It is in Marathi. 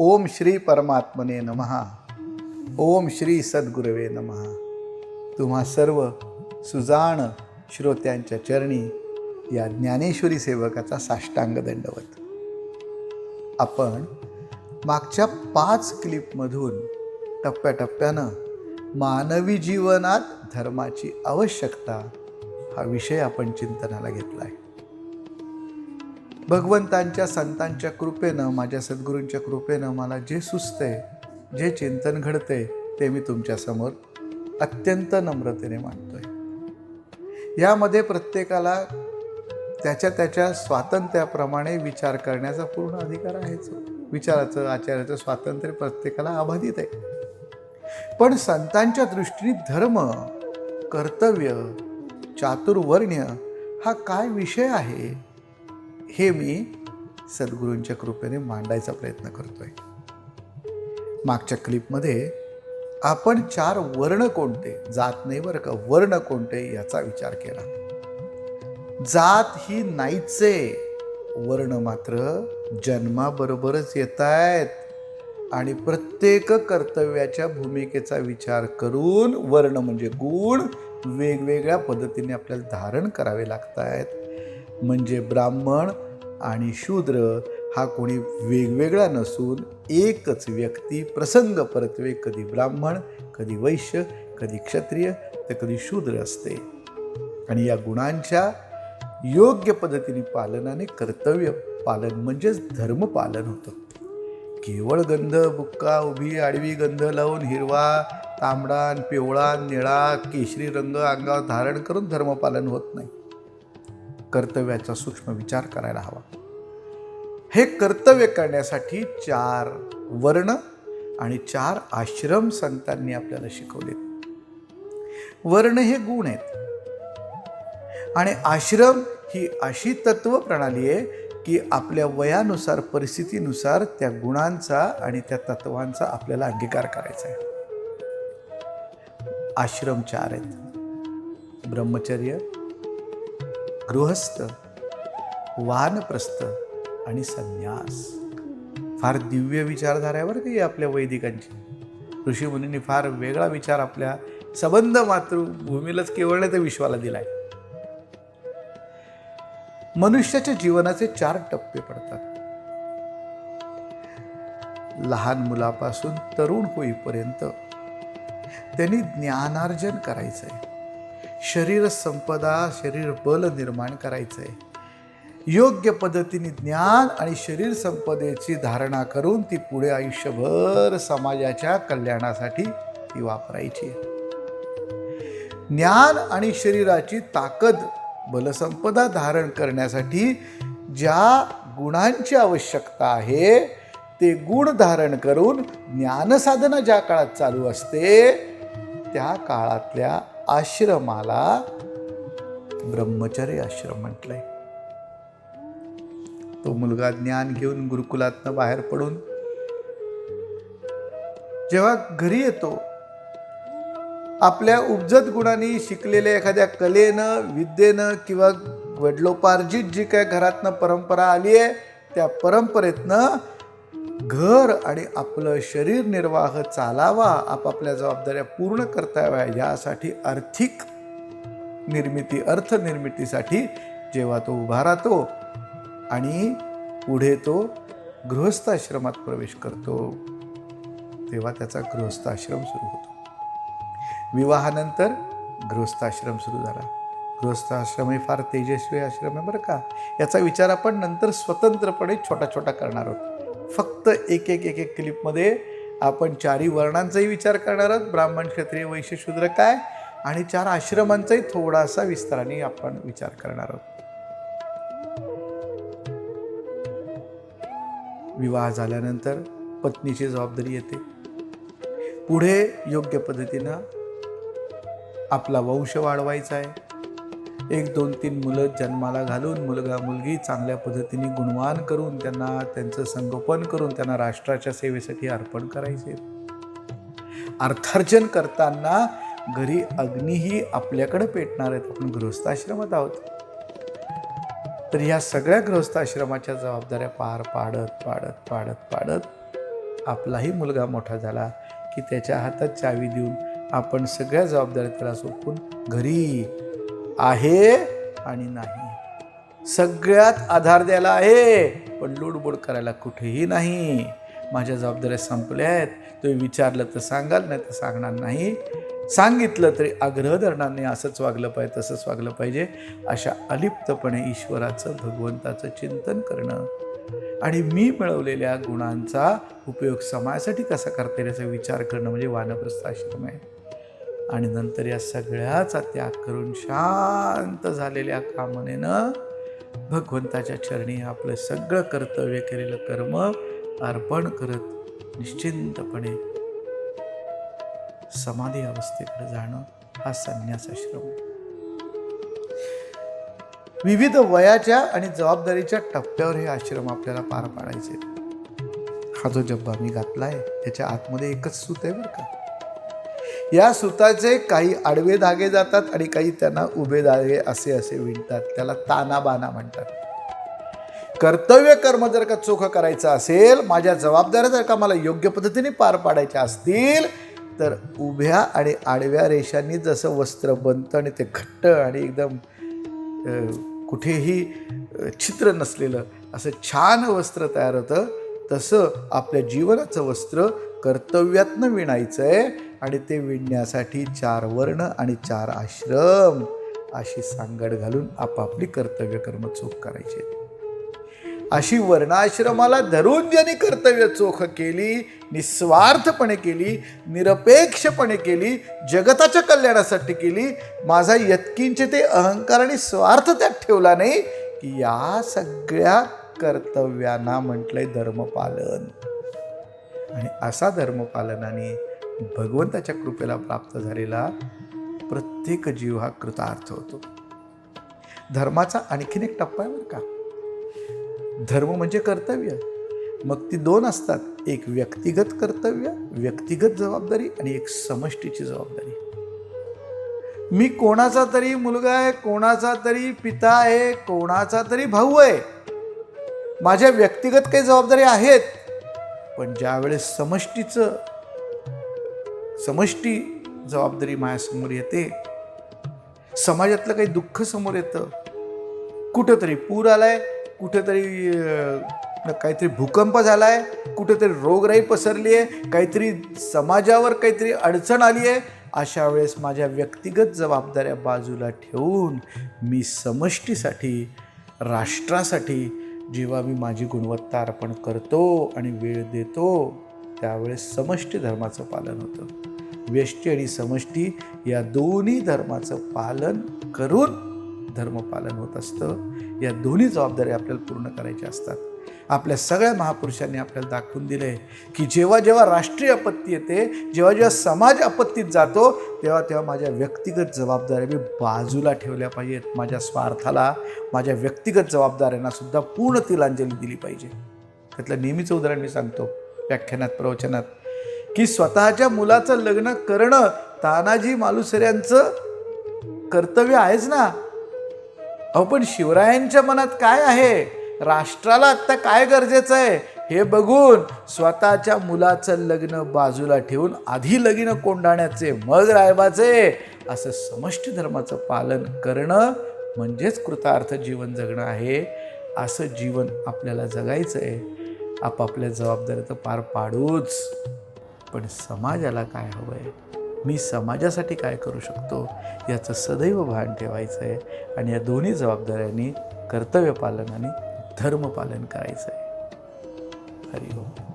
ओम श्री परमात्मने नमः. ओम श्री सद्गुरवे नमः. तुम्हा सर्व सुजाण श्रोत्यांच्या चरणी या ज्ञानेश्वरी सेवकाचा साष्टांग दंडवत. आपण मागच्या 5 क्लिपमधून टप्प्याटप्प्यानं मानवी जीवनात धर्माची आवश्यकता हा विषय आपण चिंतनाला घेतला आहे. भगवंतांच्या संतांच्या कृपेनं, माझ्या सद्गुरूंच्या कृपेनं मला जे सुचतंय, जे चिंतन घडतंय ते मी तुमच्यासमोर अत्यंत नम्रतेने मांडतोय. यामध्ये प्रत्येकाला त्याच्या त्याच्या स्वातंत्र्याप्रमाणे विचार करण्याचा पूर्ण अधिकार आहेच. विचाराचं आचाराचं स्वातंत्र्य प्रत्येकाला अबाधित आहे. पण संतांच्या दृष्टीने धर्म, कर्तव्य, चातुर्वर्ण्य हा काय विषय आहे हे मी सद्गुरूंच्या कृपेने मांडायचा प्रयत्न करतोय. मागच्या क्लिपमध्ये आपण 4 वर्ण कोणते, जात नाही बरं का, वर्ण कोणते याचा विचार केला. जात ही नाहीच आहे, वर्ण मात्र जन्माबरोबरच येत आहेत आणि प्रत्येक कर्तव्याच्या भूमिकेचा विचार करून वर्ण म्हणजे गुण वेगवेगळ्या पद्धतीने आपल्याला धारण करावे लागत आहेत. म्हणजे ब्राह्मण आणि शूद्र हा कोणी वेगवेगळा नसून एकच व्यक्ती प्रसंग परत्वे, कधी ब्राह्मण, कधी वैश्य, कधी क्षत्रिय तर कधी शूद्र असते. आणि या गुणांच्या योग्य पद्धतीने पालनाने कर्तव्य पालन म्हणजेच धर्मपालन होतं. केवळ गंध, बुक्का, उभी आडवी गंध लावून हिरवा, तांबडा, पिवळा, निळा, केशरी रंग अंगावर धारण करून धर्मपालन होत नाही. कर्तव्याचा सूक्ष्म विचार करायला हवा. हे कर्तव्य करण्यासाठी 4 वर्ण आणि 4 आश्रम संतांनी आपल्याला शिकवले. वर्ण हे गुण आहेत आणि आश्रम ही अशी तत्व प्रणाली आहे की आपल्या वयानुसार, परिस्थितीनुसार त्या गुणांचा आणि त्या तत्वांचा आपल्याला अंगीकार करायचा आहे. आश्रम 4 आहेत: ब्रह्मचर्य, गृहस्थ, वानप्रस्थ आणि संन्यास. फार दिव्य विचारधाऱ्यावर काही आपल्या वैदिकांची. ऋषीमुनींनी फार वेगळा विचार आपल्या संबंध मातृभूमीलाच केवळ नाही तर विश्वाला दिलाय. मनुष्याच्या जीवनाचे 4 टप्पे पडतात. लहान मुलापासून तरुण होईपर्यंत त्यांनी ज्ञानार्जन करायचंय, शरीर संपदा, शरीर बल निर्माण करायचंय. योग्य पद्धतीने ज्ञान आणि शरीर संपदेची धारणा करून ती पुढे आयुष्यभर समाजाच्या कल्याणासाठी ती वापरायची. ज्ञान आणि शरीराची ताकद, बलसंपदा धारण करण्यासाठी ज्या गुणांची आवश्यकता आहे ते गुण धारण करून ज्ञानसाधना ज्या काळात चालू असते त्या काळातल्या आश्रमाला ब्रह्मचर्य आश्रम म्हटलंय. तो मुलगा ज्ञान घेऊन गुरुकुलातनं बाहेर पडून जेव्हा घरी येतो, आपल्या उपजत गुणांनी शिकलेल्या एखाद्या कलेनं, विद्येनं किंवा वडिलोपार्जित जी काय घरातनं परंपरा आली आहे त्या परंपरेतनं घर आणि आपलं शरीर निर्वाह चालावा, आपापल्या जबाबदाऱ्या पूर्ण करता याव्या यासाठी आर्थिक निर्मिती, अर्थनिर्मितीसाठी जेव्हा तो उभा राहतो आणि पुढे तो गृहस्थाश्रमात प्रवेश करतो तेव्हा त्याचा गृहस्थाश्रम सुरू होतो. विवाहानंतर गृहस्थाश्रम सुरू झाला. गृहस्थाश्रम हे फार तेजस्वी आश्रम आहे बरं का. याचा विचार आपण नंतर स्वतंत्रपणे छोटा छोटा करणार आहोत. फक्त एक क्लिपमध्ये आपण 4 वर्णांचाही विचार करणार आहोत, ब्राह्मण, क्षत्रिय, वैश्य, शूद्र काय, आणि 4 आश्रमांचाही थोडासा विस्ताराने आपण विचार करणार आहोत. विवाह झाल्यानंतर पत्नीची जबाबदारी येते. पुढे योग्य पद्धतीनं आपला वंश वाढवायचा आहे. 1, 2, 3 मुलं जन्माला घालून, मुलगा मुलगी चांगल्या पद्धतीने गुणवान करून त्यांना त्यांचं संगोपन करून त्यांना राष्ट्राच्या सेवेसाठी अर्पण करायचे. अर्थार्जन करताना घरी अग्नीही आपल्याकडे पेटणार आहेत. आपण गृहस्थाश्रमात आहोत. तर ह्या सगळ्या गृहस्थाश्रमाच्या जबाबदाऱ्या पार पाडत आपलाही मुलगा मोठा झाला की त्याच्या हातात चावी देऊन आपण सगळ्या जबाबदाऱ्या त्याला सोपवून घरी आहे आणि नाही सगळ्यात आधार द्यायला आहे, पण लूडबूड करायला कुठेही नाही. माझ्या जबाबदाऱ्या संपल्या आहेत, तुम्ही विचारलं तर सांगाल, नाही तर सांगणार नाही. सांगितलं तरी आग्रह धरणार नाही, असंच वागलं पाहिजे तसंच वागलं पाहिजे. अशा अलिप्तपणे ईश्वराचं भगवंताचं चिंतन करणं आणि मी मिळवलेल्या गुणांचा उपयोग समाजासाठी कसा करता येईल याचा विचार करणं म्हणजे वानप्रस्थ आश्रम आहे. आणि नंतर या सगळ्याचा त्याग करून शांत झालेल्या कामनेनं भगवंताच्या चरणी आपलं सगळं कर्तव्य केलेलं कर्म अर्पण करत निश्चिंतपणे समाधी अवस्थेकडे जाणं हा संन्यास आश्रम. विविध वयाच्या आणि जबाबदारीच्या टप्प्यावर हे आश्रम आपल्याला पार पाडायचे. हा जो जब्बा मी घातलाय त्याच्या आतमध्ये एकच सूत आहे बरं का. या सुताचे काही आडवे धागे जातात आणि काही त्यांना उभे धागे असे विणतात, त्याला तानाबाना म्हणतात. कर्तव्य कर्म जर का चोख करायचं असेल, माझ्या जबाबदाऱ्या जर का मला योग्य पद्धतीने पार पाडायच्या असतील, तर उभ्या आणि आडव्या रेषांनी जसं वस्त्र बनतं आणि ते घट्ट आणि एकदम कुठेही छिद्र नसलेलं असं छान वस्त्र तयार होतं, तसं आपल्या जीवनाचं वस्त्र कर्तव्यातनं विणायचं आहे. आणि ते विणण्यासाठी 4 वर्ण आणि 4 आश्रम अशी सांगड घालून आपापली कर्तव्य कर्म चोख करायचे. अशी वर्णाश्रमाला धरून ज्यांनी कर्तव्य चोख केली, निस्वार्थपणे केली, निरपेक्षपणे केली, जगताच्या कल्याणासाठी केली, माझा यत्किंचित ते अहंकार आणि स्वार्थ त्यात ठेवला नाही, की या सगळ्या कर्तव्यांना म्हटलंय धर्मपालन. आणि असा धर्मपालनाने भगवंताच्या कृपेला प्राप्त झालेला प्रत्येक जीव हा कृतार्थ होतो. धर्माचा आणखीन एक टप्पा आहे बरं का. धर्म म्हणजे कर्तव्य, मग ती 2 असतात, एक व्यक्तिगत कर्तव्य, व्यक्तिगत जबाबदारी आणि एक समष्टीची जबाबदारी. मी कोणाचा तरी मुलगा आहे, कोणाचा तरी पिता आहे, कोणाचा तरी भाऊ आहे, माझ्या व्यक्तिगत काही जबाबदारी आहेत, पण ज्यावेळेस समष्टी जबाबदारी माझ्यासमोर येते, समाजातलं काही दुःख समोर येतं, कुठंतरी पूर आलाय, कुठेतरी काहीतरी भूकंप झालाय, कुठेतरी रोगराई पसरली आहे, काहीतरी समाजावर काहीतरी अडचण आली आहे, अशा वेळेस माझ्या व्यक्तिगत जबाबदाऱ्या बाजूला ठेवून मी समष्टीसाठी, राष्ट्रासाठी जेव्हा मी माझी गुणवत्ता अर्पण करतो आणि वेळ देतो, त्यावेळेस समष्टी धर्माचं पालन होतं. व्यष्टी आणि समष्टी या दोन्ही धर्माचं पालन करून धर्मपालन होत असतं. या दोन्ही जबाबदाऱ्या आपल्याला पूर्ण करायच्या असतात. आपल्या सगळ्या महापुरुषांनी आपल्याला दाखवून दिलं आहे की जेव्हा जेव्हा राष्ट्रीय आपत्ती येते, जेव्हा जेव्हा समाज आपत्तीत जातो, तेव्हा तेव्हा माझ्या व्यक्तिगत जबाबदाऱ्या मी बाजूला ठेवल्या पाहिजेत. माझ्या स्वार्थाला, माझ्या व्यक्तिगत जबाबदाऱ्यांना सुद्धा पूर्ण तिलांजली दिली पाहिजे. त्यातलं नेहमीचं उदाहरण मी सांगतो व्याख्यानात, प्रवचनात, की स्वतःच्या मुलाचं लग्न करणं तानाजी मालुसऱ्यांचं कर्तव्य आहेच ना. अहो पण शिवरायांच्या मनात काय आहे, राष्ट्राला आत्ता काय गरजेचं आहे हे बघून स्वतःच्या मुलाचं लग्न बाजूला ठेवून आधी लगीनं कोंडाण्याचे मग रायबाचे, असं समष्टी धर्माचं पालन करणं म्हणजेच कृतार्थ जीवन जगणं आहे. असं जीवन आपल्याला जगायचं आहे. आपापल्या जबाबदाऱ्या तर पार पाडूच, पण समाजाला काय हवं आहे, मी समाजासाठी काय करू शकतो याचं सदैव भान ठेवायचं आहे. आणि या दोन्ही जबाबदाऱ्यांनी कर्तव्य पालन आणि धर्मपालन करायचं आहे. हरि ओम.